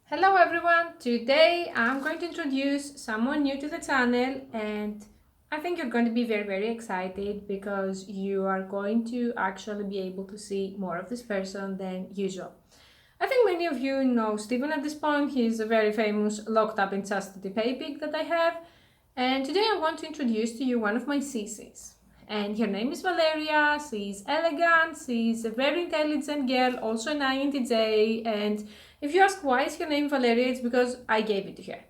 Hello everyone, today I'm going to introduce someone new to the channel and I think you're going to be very excited because you are going to actually be able to see more of this person than usual. I think many of you know Stephen at this point. He's a very famous locked up in chastity pig that I have, and today I want to introduce to you one of my sissies. And her name is Valeria. She's elegant, she's a very intelligent girl, also an INTJ, and if you ask why is her name Valeria, it's because I gave it to her.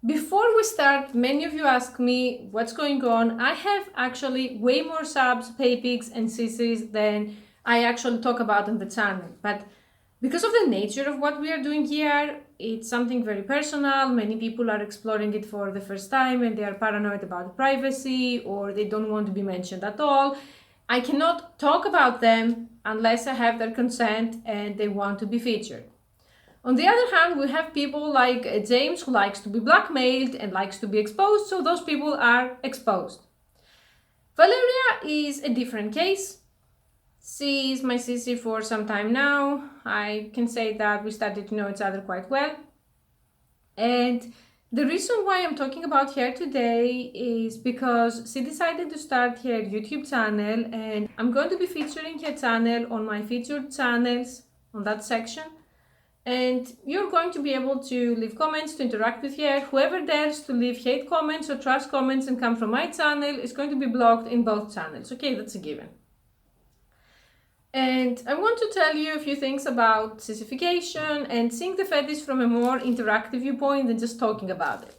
Before we start, many of you ask me what's going on. I have actually way more subs, pigs and sissies than I actually talk about on the channel. But because of the nature of what we are doing here, it's something very personal. Many people are exploring it for the first time and they are paranoid about privacy or they don't want to be mentioned at all. I cannot talk about them unless I have their consent and they want to be featured. On the other hand, we have people like James who likes to be blackmailed and likes to be exposed, so those people are exposed. Valeria is a different case. She is my sissy for some time now. I can say that we started to know each other quite well. And the reason why I'm talking about her today is because she decided to start her YouTube channel and I'm going to be featuring her channel on my featured channels on that section. And you're going to be able to leave comments, to interact with her. Whoever dares to leave hate comments or trash comments and come from my channel is going to be blocked in both channels. Okay, that's a given. And I want to tell you a few things about sissification and seeing the fetish from a more interactive viewpoint than just talking about it.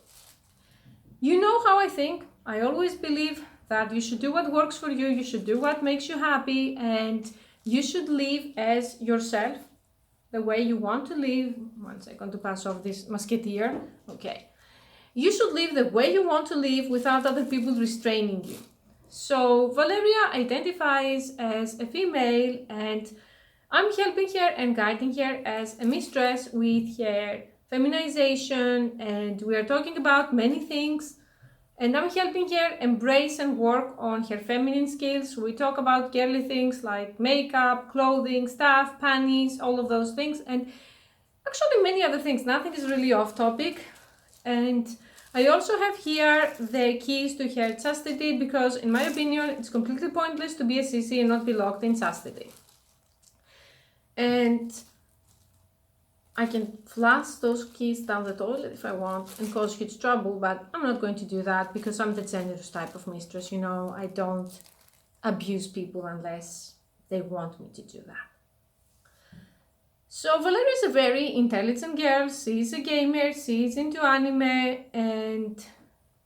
You know how I think. I always believe that you should do what works for you, you should do what makes you happy, and you should live as yourself, the way you want to live. 1 second to pass off this musketeer. Okay. You should live the way you want to live without other people restraining you. So Valeria identifies as a female and I'm helping her and guiding her as a mistress with her feminization, and we are talking about many things and I'm helping her embrace and work on her feminine skills. We talk about girly things like makeup, clothing, stuff, panties, all of those things, and actually many other things. Nothing is really off topic. And I also have here the keys to her chastity because in my opinion it's completely pointless to be a sissy and not be locked in chastity. And I can flush those keys down the toilet if I want and cause huge trouble, but I'm not going to do that because I'm the generous type of mistress, you know. I don't abuse people unless they want me to do that. So Valeria is a very intelligent girl. She's a gamer, she's into anime, and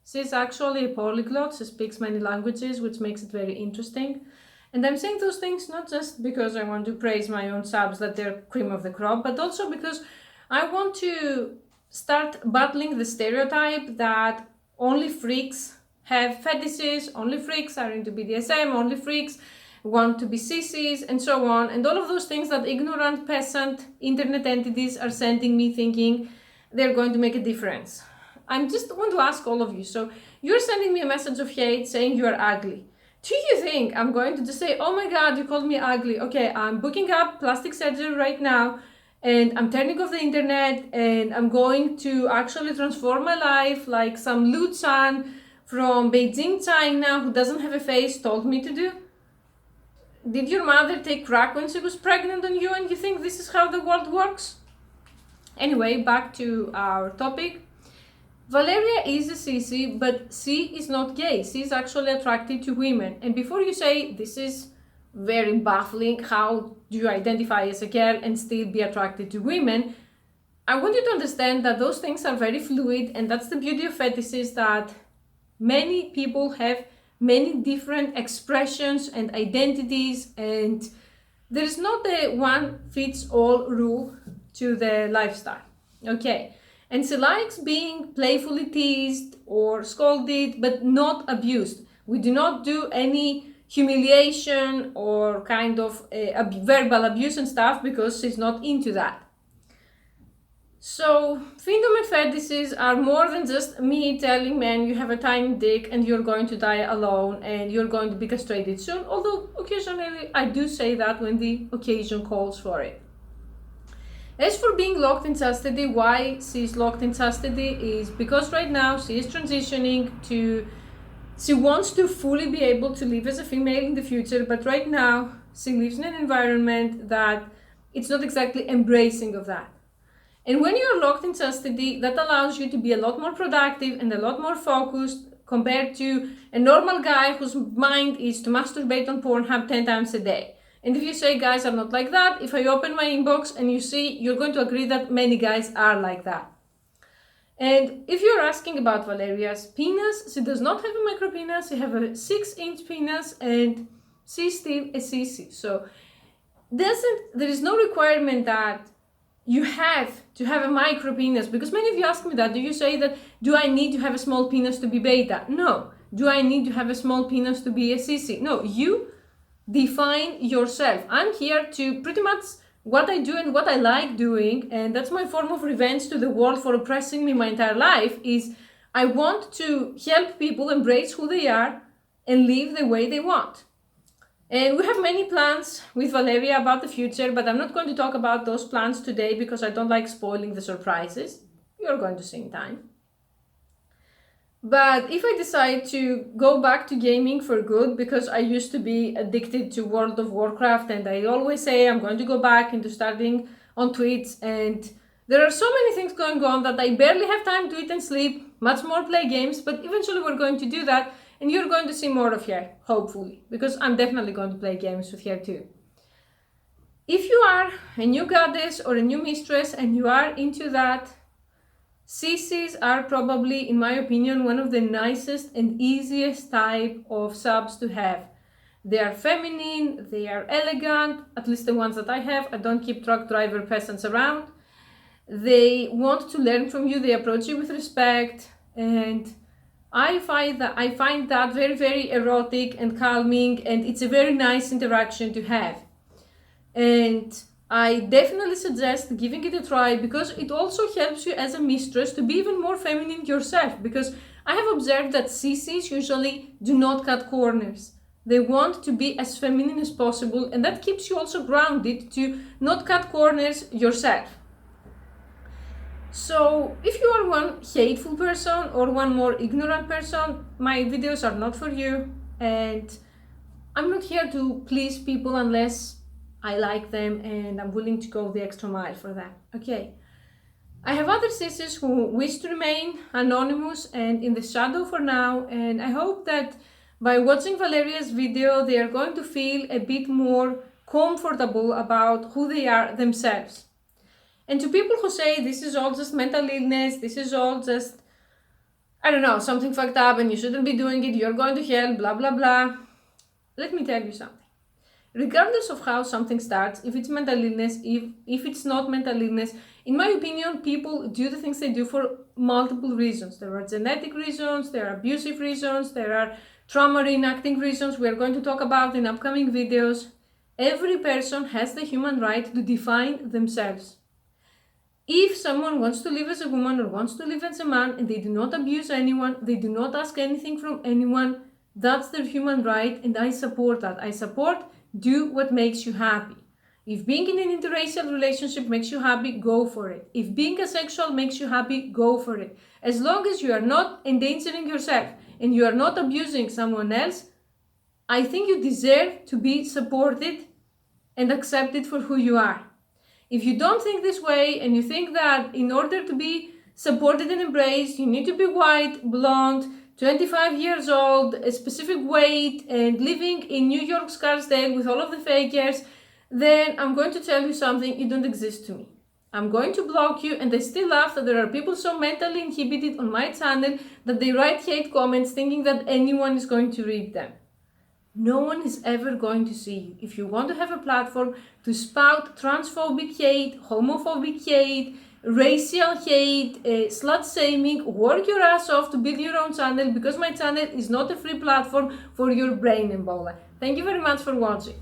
she's actually a polyglot. She speaks many languages, which makes it very interesting. And I'm saying those things not just because I want to praise my own subs that they're cream of the crop, but also because I want to start battling the stereotype that only freaks have fetishes, only freaks are into BDSM, only freaks want to be sissies, and so on, and all of those things that ignorant peasant internet entities are sending me thinking they're going to make a difference. I just want to ask all of you, so you're sending me a message of hate saying you're ugly. Do you think I'm going to just say, oh my god, you called me ugly? Okay, I'm booking up plastic surgery right now and I'm turning off the internet and I'm going to actually transform my life like some Lu-chan from Beijing, China, who doesn't have a face, told me to do. Did your mother take crack when she was pregnant on you and you think this is how the world works? Anyway, back to our topic. Valeria is a sissy, but she is not gay. She is actually attracted to women. And before you say this is very baffling, how do you identify as a girl and still be attracted to women? I want you to understand that those things are very fluid, and that's the beauty of fetishes, that many people have many different expressions and identities, and there is not a one fits all rule to the lifestyle. Okay, and she likes being playfully teased or scolded but not abused. We do not do any humiliation or kind of verbal abuse and stuff because she's not into that. So, findom and fetishes are more than just me telling men you have a tiny dick and you're going to die alone and you're going to be castrated soon, although occasionally I do say that when the occasion calls for it. As for being locked in chastity, why she's locked in chastity is because right now she is transitioning to, she wants to fully be able to live as a female in the future, but right now she lives in an environment that it's not exactly embracing of that. And when you're locked in chastity, that allows you to be a lot more productive and a lot more focused compared to a normal guy whose mind is to masturbate on Pornhub 10 times a day. And if you say, guys, I'm not like that, if I open my inbox and you see, you're going to agree that many guys are like that. And if you're asking about Valeria's penis, she does not have a micro penis, she has a 6-inch penis and she's still a sissy. So there is no requirement that you have to have a micro penis, because many of you ask me that. Do you say that, do I need to have a small penis to be beta? No. Do I need to have a small penis to be a sissy? No. You define yourself. I'm here to pretty much what I do and what I like doing, and that's my form of revenge to the world for oppressing me my entire life, is I want to help people embrace who they are and live the way they want. And we have many plans with Valeria about the future, but I'm not going to talk about those plans today because I don't like spoiling the surprises. You're going to see in time. But if I decide to go back to gaming for good, because I used to be addicted to World of Warcraft, and I always say I'm going to go back into starting on Twitch, and there are so many things going on that I barely have time to eat and sleep, much more play games, but eventually we're going to do that, and you're going to see more of her, hopefully, because I'm definitely going to play games with her too. If you are a new goddess or a new mistress and you are into that, sissies are probably, in my opinion, one of the nicest and easiest type of subs to have. They are feminine, they are elegant, at least the ones that I have. I don't keep truck driver peasants around. They want to learn from you, they approach you with respect, and I find that very, very erotic and calming, and it's a very nice interaction to have. And I definitely suggest giving it a try, because it also helps you as a mistress to be even more feminine yourself, because I have observed that sissies usually do not cut corners. They want to be as feminine as possible, and that keeps you also grounded to not cut corners yourself. So if you are one hateful person or one more ignorant person, my videos are not for you, and I'm not here to please people unless I like them and I'm willing to go the extra mile for them. Okay. I have other sisters who wish to remain anonymous and in the shadow for now, and I hope that by watching Valeria's video they are going to feel a bit more comfortable about who they are themselves. And to people who say this is all just mental illness, this is all just, I don't know, something fucked up and you shouldn't be doing it, you're going to hell, blah blah blah, let me tell you something. Regardless of how something starts, if it's mental illness, if it's not mental illness, in my opinion, people do the things they do for multiple reasons. There are genetic reasons, there are abusive reasons, there are trauma reenacting reasons we are going to talk about in upcoming videos. Every person has the human right to define themselves. If someone wants to live as a woman or wants to live as a man and they do not abuse anyone, they do not ask anything from anyone, that's their human right, and I support that. I support do what makes you happy. If being in an interracial relationship makes you happy, go for it. If being asexual makes you happy, go for it. As long as you are not endangering yourself and you are not abusing someone else, I think you deserve to be supported and accepted for who you are. If you don't think this way and you think that in order to be supported and embraced, you need to be white, blonde, 25 years old, a specific weight, and living in New York Scarsdale with all of the fakers, then I'm going to tell you something, you don't exist to me. I'm going to block you, and I still laugh that there are people so mentally inhibited on my channel that they write hate comments thinking that anyone is going to read them. No one is ever going to see you. If you want to have a platform to spout transphobic hate, homophobic hate, racial hate, slut shaming, work your ass off to build your own channel, because my channel is not a free platform for your brain embola. Thank you very much for watching.